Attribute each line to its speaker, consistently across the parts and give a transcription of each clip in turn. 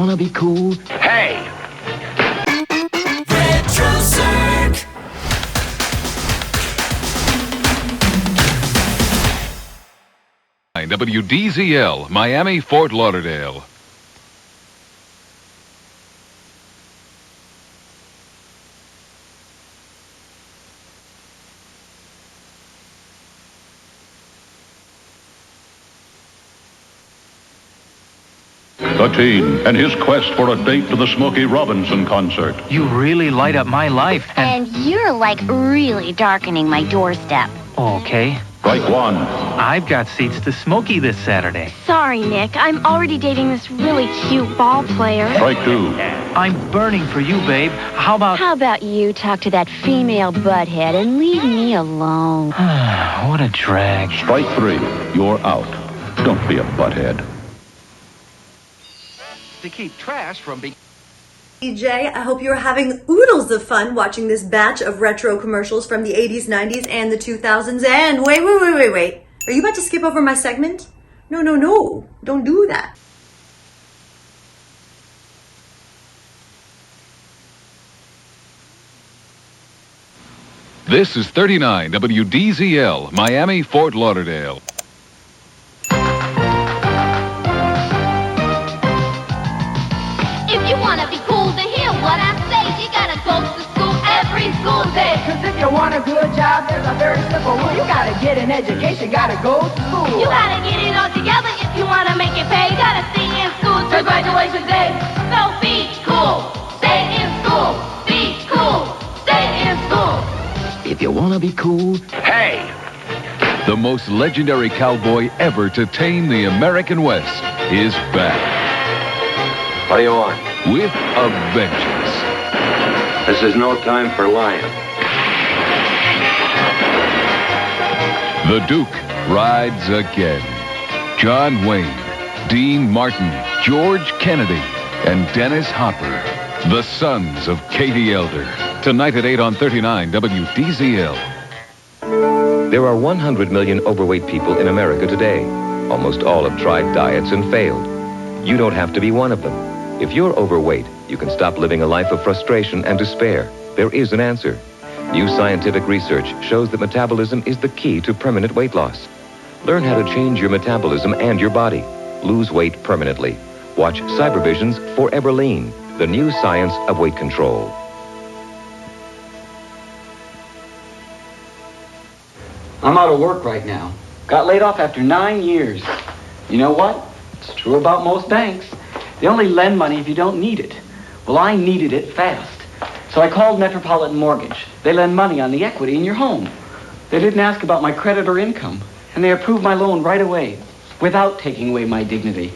Speaker 1: wanna be cool,
Speaker 2: hey!
Speaker 3: RETROcirq.
Speaker 4: WDZL, Miami, Fort Lauderdale.
Speaker 5: The teen and his quest for a date to the Smokey Robinson concert.
Speaker 6: You really light up my life.
Speaker 7: And you're like really darkening my doorstep.
Speaker 6: Okay.
Speaker 5: Strike one.
Speaker 6: I've got seats to Smokey this Saturday.
Speaker 8: Sorry, Nick. I'm already dating this really cute ball player.
Speaker 5: Strike two.
Speaker 6: I'm burning for you, babe. How about
Speaker 7: you talk to that female butthead and leave me alone?
Speaker 6: What a drag.
Speaker 5: Strike three. You're out. Don't be a butthead.
Speaker 6: To keep trash from being...
Speaker 9: DJ, I hope you're having oodles of fun watching this batch of retro commercials from the 80s, 90s, and the 2000s. And wait. Are you about to skip over my segment? No. Don't do that.
Speaker 4: This is 39 WDZL, Miami, Fort Lauderdale.
Speaker 10: If you wanna be cool to hear what I say, you gotta go to school every school day.
Speaker 11: Cause if you want a good job, there's a very simple rule. You gotta get an education, gotta go to school.
Speaker 10: You gotta get it all together if you wanna make it pay. You gotta stay in school till graduation day. So be cool, stay in school. Be cool, stay in school.
Speaker 1: if you wanna be cool,
Speaker 2: Hey!
Speaker 4: The most legendary cowboy ever to tame the American West is back.
Speaker 2: What do you want?
Speaker 4: With a vengeance.
Speaker 2: This is no time for lying.
Speaker 4: The Duke rides again. John Wayne, Dean Martin, George Kennedy, and Dennis Hopper. The sons of Katie Elder. Tonight at 8 on 39 WDZL.
Speaker 12: There are 100 million overweight people in America today. Almost all have tried diets and failed. You don't have to be one of them. If you're overweight, you can stop living a life of frustration and despair. There is an answer. New scientific research shows that metabolism is the key to permanent weight loss. Learn how to change your metabolism and your body. Lose weight permanently. Watch Cybervision's Forever Lean, the new science of weight control.
Speaker 13: I'm out of work right now. Got laid off after 9 years. You know what? It's true about most banks. They only lend money if you don't need it. Well, I needed it fast. So I called Metropolitan Mortgage. They lend money on the equity in your home. They didn't ask about my credit or income. And they approved my loan right away, without taking away my dignity.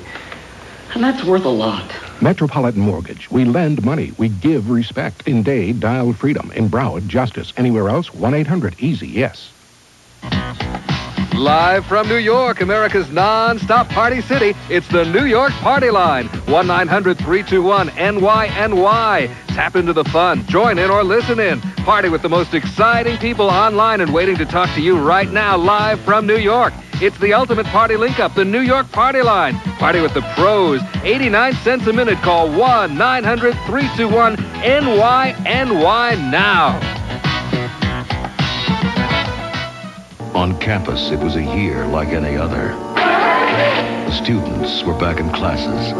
Speaker 13: And that's worth a lot.
Speaker 14: Metropolitan Mortgage. We lend money. We give respect. In Dade, dial Freedom. In Broward, Justice. Anywhere else, 1-800-EASY-YES.
Speaker 15: Live from New York, America's non-stop party city, it's the New York Party Line, 1-900-321-NYNY. Tap into the fun, join in or listen in. Party with the most exciting people online and waiting to talk to you right now, live from New York. It's the ultimate party link-up, the New York Party Line. Party with the pros, 89 cents a minute. Call 1-900-321-NYNY now.
Speaker 16: On campus, it was a year like any other. The students were back in classes.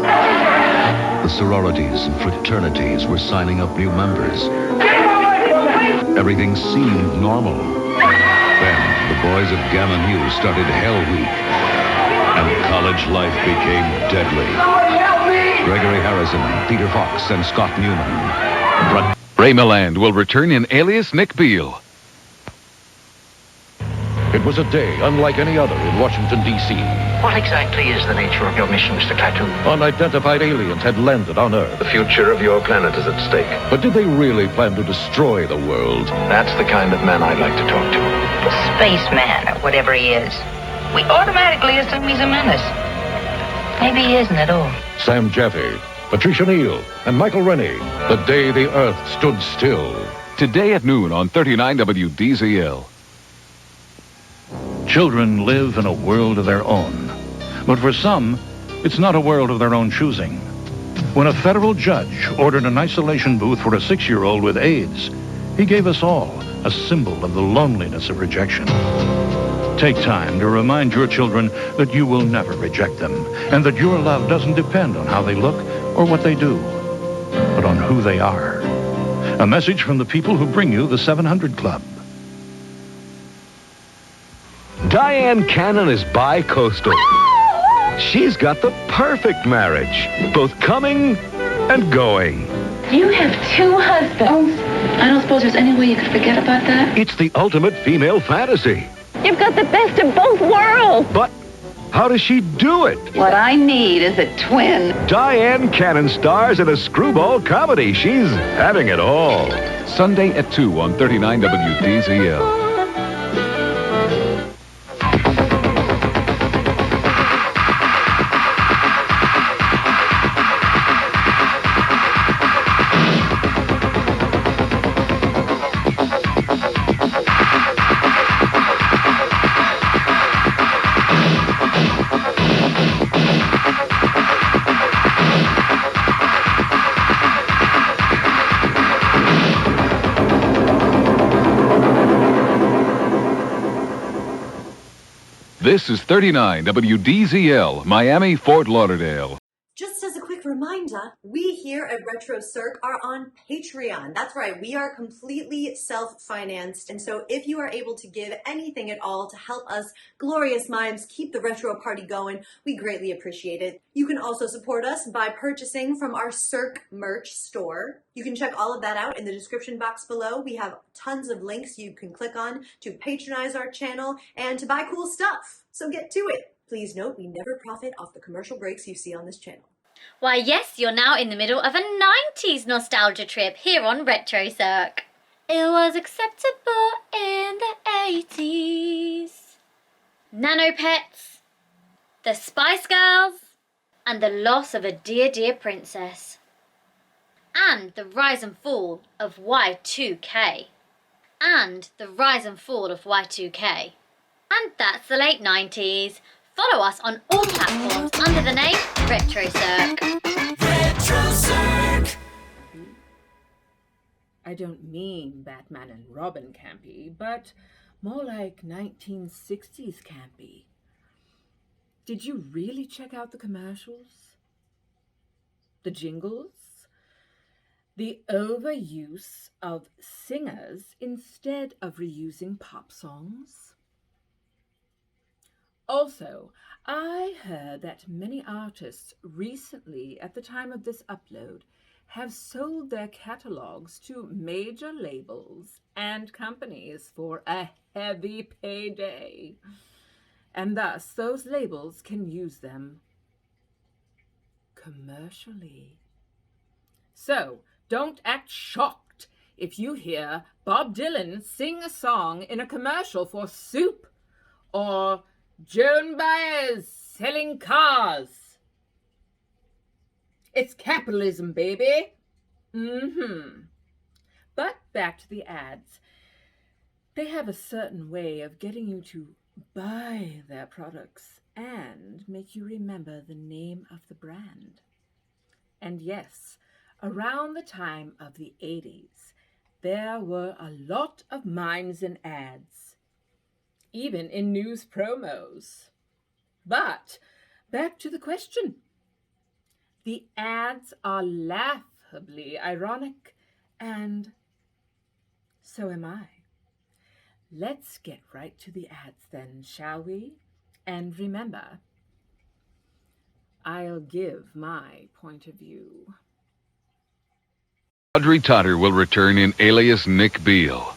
Speaker 16: The sororities and fraternities were signing up new members. Everything seemed normal. Then, the boys of Gamma Nu started Hell Week, and college life became deadly. Gregory Harrison, Peter Fox, and Scott Newman.
Speaker 4: Ray Milland will return in Alias Nick Beal.
Speaker 14: It was a day unlike any other in Washington, D.C.
Speaker 17: What exactly is the nature of your mission, Mr. Clatoon?
Speaker 14: Unidentified aliens had landed on Earth.
Speaker 17: The future of your planet is at stake.
Speaker 14: But did they really plan to destroy the world?
Speaker 17: That's the kind of man I'd like to talk to.
Speaker 18: The spaceman, or whatever he is. We automatically assume he's a menace. Maybe he isn't at all.
Speaker 14: Sam Jaffe, Patricia Neal, and Michael Rennie. The day the Earth stood still.
Speaker 4: Today at noon on 39 WDZL.
Speaker 19: Children live in a world of their own. But for some, it's not a world of their own choosing.
Speaker 5: When a federal judge ordered an isolation booth for a 6-year-old with AIDS, he gave us all a symbol of the loneliness of rejection. Take time to remind your children that you will never reject them, and that your love doesn't depend on how they look or what they do, but on who they are. A message from the people who bring you the 700 Club.
Speaker 12: Diane Cannon is bi-coastal. She's got the perfect marriage, both coming and going.
Speaker 19: You have 2 husbands. I don't suppose there's any way you could forget about that?
Speaker 12: It's the ultimate female fantasy.
Speaker 19: You've got the best of both worlds.
Speaker 12: But how does she do it?
Speaker 19: What I need is a twin.
Speaker 12: Diane Cannon stars in a screwball comedy. She's having it all.
Speaker 4: Sunday at 2 on 39 WDZL. This is 39 WDZL, Miami, Fort Lauderdale.
Speaker 9: Just as a quick reminder, we here at RETROcirq are on Patreon. That's right, we are completely self-financed, and so if you are able to give anything at all to help us glorious mimes keep the retro party going, we greatly appreciate it. You can also support us by purchasing from our Cirq merch store. You can check all of that out in the description box below. We have tons of links you can click on to patronize our channel and to buy cool stuff. So get to it. Please note, we never profit off the commercial breaks you see on this channel.
Speaker 20: Why yes, you're now in the middle of a 90s nostalgia trip here on RETROcirq. It was acceptable in the 80s. Nanopets, the Spice Girls, and the loss of a dear, dear princess. And the rise and fall of Y2K. And the rise and fall of Y2K. And that's the late 90s. Follow us on all platforms under the name RETROcirq.
Speaker 21: RETROcirq. I don't mean Batman and Robin campy, but more like 1960s campy. Did you really check out the commercials? The jingles? The overuse of singers instead of reusing pop songs? Also, I heard that many artists recently, at the time of this upload, have sold their catalogs to major labels and companies for a heavy payday. And thus, those labels can use them commercially. So, don't act shocked if you hear Bob Dylan sing a song in a commercial for soup or Joan Baez selling cars. It's capitalism, baby. But back to the ads. They have a certain way of getting you to buy their products and make you remember the name of the brand. And yes, around the time of the 80s, there were a lot of mimes in ads, even in news promos. But back to the question. The ads are laughably ironic, and so am I. Let's get right to the ads then, shall we? And remember, I'll give my point of view.
Speaker 4: Audrey Totter will return in Alias Nick Beal.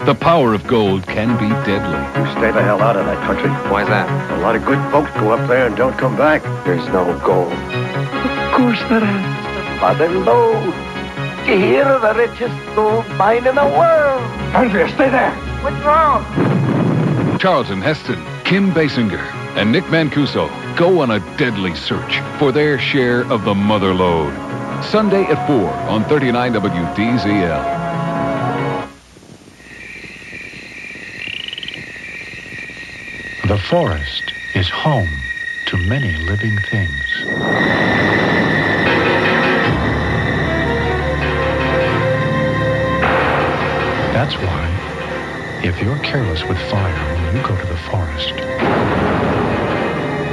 Speaker 4: The power of gold can be deadly.
Speaker 17: You stay the hell out of that country.
Speaker 2: Why's that?
Speaker 17: A lot of good folks go up there and don't come back.
Speaker 2: There's no gold.
Speaker 17: Of course there is. Father Lowe, here are the richest gold mine in the world. Andrea, stay there. What's wrong?
Speaker 4: Charlton Heston, Kim Basinger, and Nick Mancuso go on a deadly search for their share of the mother lode. Sunday at 4 on 39 WDZL.
Speaker 22: The forest is home
Speaker 5: to many living things. That's why, if you're careless with fire when you go to the forest,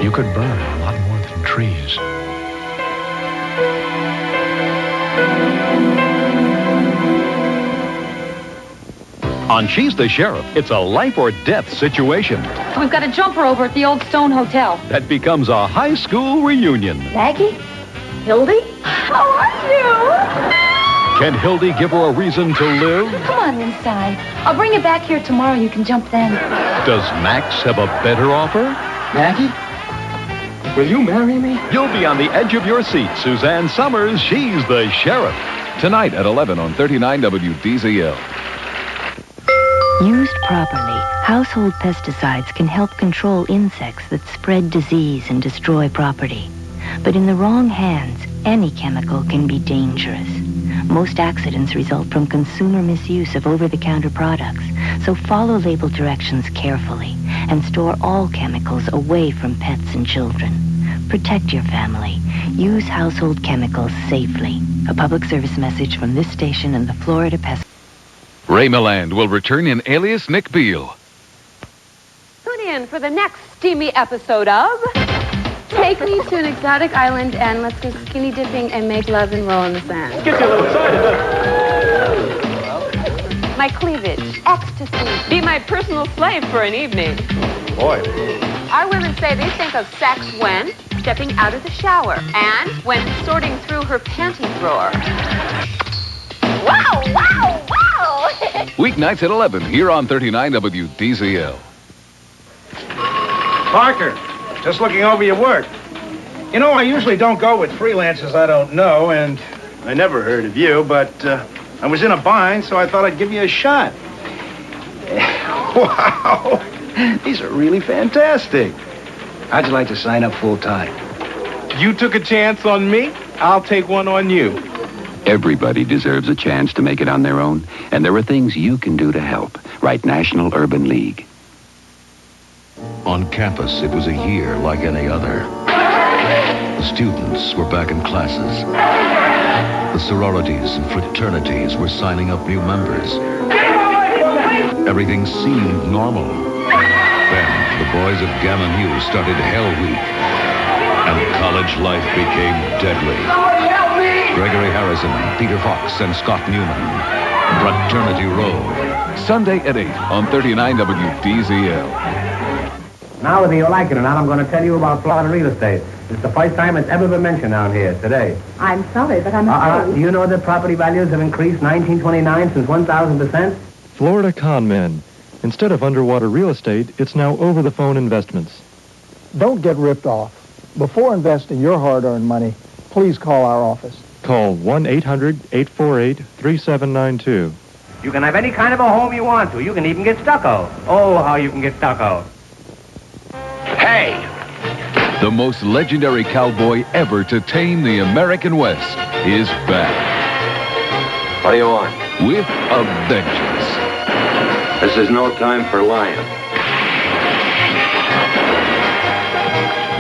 Speaker 5: you could burn a lot more than trees.
Speaker 3: On She's the Sheriff, it's a life or death situation.
Speaker 22: We've got a jumper over at the Old Stone Hotel.
Speaker 3: That becomes a high school reunion.
Speaker 22: Maggie? Hildy? How are you?
Speaker 3: Can Hildy give her a reason to live?
Speaker 22: Come on inside. I'll bring you back here tomorrow. You can jump then.
Speaker 3: Does Max have a better offer?
Speaker 13: Maggie? Will you marry me?
Speaker 3: You'll be on the edge of your seat. Suzanne Summers, She's the Sheriff. Tonight at 11 on 39 WDZL.
Speaker 7: Used properly, household pesticides can help control insects that spread disease and destroy property. But in the wrong hands, any chemical can be dangerous. Most accidents result from consumer misuse of over-the-counter products, so follow label directions carefully and store all chemicals away from pets and children. Protect your family. Use household chemicals safely. A public service message from this station and the Florida Pest...
Speaker 4: Ray Milland will return in Alias Nick Beal.
Speaker 23: Tune in for the next steamy episode of... Take me to an exotic island and let's go skinny dipping and make love and roll in the sand.
Speaker 17: Gets you a little excited, doesn't it?
Speaker 23: My cleavage, ecstasy.
Speaker 24: Be my personal slave for an evening.
Speaker 17: Boy.
Speaker 23: Our women say they think of sex when stepping out of the shower and when sorting through her panty drawer. Wow, wow, wow!
Speaker 4: Weeknights at 11 here on 39 WDZL.
Speaker 25: Parker, just looking over your work. You know, I usually don't go with freelancers I don't know, and I never heard of you, but I was in a bind, so I thought I'd give you a shot. Wow, these are really fantastic. How'd you like to sign up full-time?
Speaker 26: You took a chance on me, I'll take one on you.
Speaker 1: Everybody deserves a chance to make it on their own, and there are things you can do to help. Write National Urban League.
Speaker 16: On campus, it was a year like any other. The students were back in classes. The sororities and fraternities were signing up new members. Everything seemed normal. Then, the boys of Gamma Nu started Hell Week, and college life became deadly. Gregory Harrison, Peter Fox, and Scott Newman. Fraternity Row.
Speaker 4: Sunday at 8 on 39 WDZL.
Speaker 27: Now, whether you like it or not, I'm going to tell you about Florida real estate. It's the first time it's ever been mentioned down here today.
Speaker 19: I'm sorry, but I'm afraid...
Speaker 27: Do you know that property values have increased 1929 since 1,000%?
Speaker 28: Florida con men. Instead of underwater real estate, it's now over-the-phone investments.
Speaker 29: Don't get ripped off. Before investing your hard-earned money, please call our office.
Speaker 28: Call 1-800-848-3792.
Speaker 27: You can have any kind of a home you want to. You can even get stucco. Oh, how you can get stucco.
Speaker 4: Hey! The most legendary cowboy ever to tame the American West is back.
Speaker 2: What do you want?
Speaker 4: With a vengeance.
Speaker 2: This is no time for lying.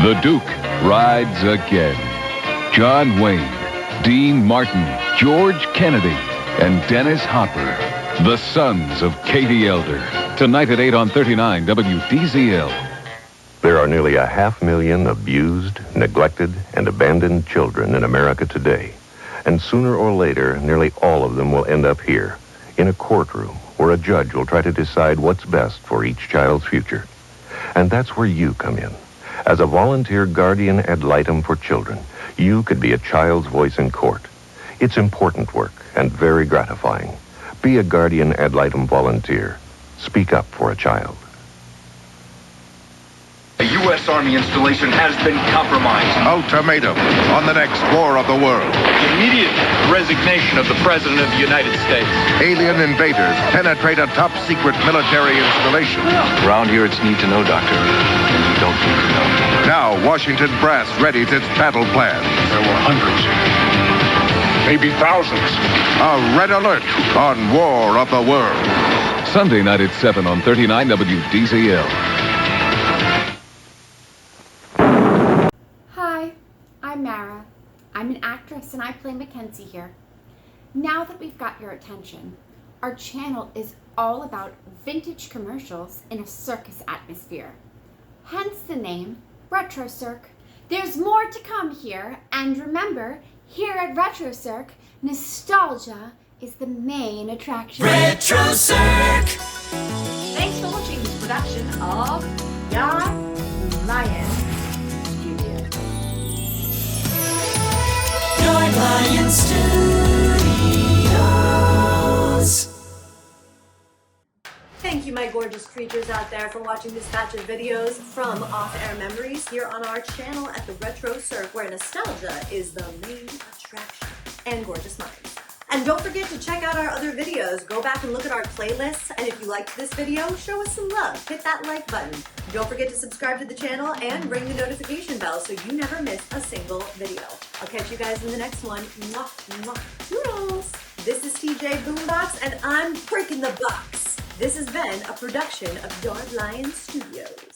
Speaker 4: The Duke rides again. John Wayne, Dean Martin, George Kennedy, and Dennis Hopper, the sons of Katie Elder. Tonight at 8 on 39 WDZL.
Speaker 12: There are nearly 500,000 abused, neglected, and abandoned children in America today. And sooner or later, nearly all of them will end up here, in a courtroom where a judge will try to decide what's best for each child's future. And that's where you come in. As a volunteer guardian ad litem for children, you could be a child's voice in court. It's important work and very gratifying. Be a guardian ad litem volunteer. Speak up for a child.
Speaker 30: The U.S. Army installation has been compromised.
Speaker 31: Ultimatum on the next war of the world.
Speaker 30: The immediate resignation of the President of the United States.
Speaker 31: Alien invaders penetrate a top-secret military installation.
Speaker 30: Around here, it's need to know, Doctor. And you don't need to know.
Speaker 31: Now, Washington brass readies its battle plan.
Speaker 30: There were hundreds, maybe thousands.
Speaker 31: A red alert on War of the World.
Speaker 4: Sunday night at 7 on 39 WDZL.
Speaker 5: and I play Mackenzie here. Now that we've got your attention, our channel is all about vintage commercials in a circus atmosphere. Hence the name RETROcirq. There's more to come here, and remember, here at RETROcirq, nostalgia is the main attraction.
Speaker 6: RETROcirq!
Speaker 8: Thanks for watching this production of Yard Lion Studio.
Speaker 6: Yard Lion Studios.
Speaker 9: Thank you, my gorgeous creatures out there, for watching this batch of videos from Off-Air Memories here on our channel at the RETROcirq, where nostalgia is the main attraction, and gorgeous minds. And don't forget to check out our other videos. Go back and look at our playlists, and if you liked this video, show us some love. Hit that like button. Don't forget to subscribe to the channel and ring the notification bell so you never miss a single video. I'll catch you guys in the next one. Mwah, mwah, noodles! This is TJ Boombox, and I'm breaking the box. This has been a production of Yard Lion Studios.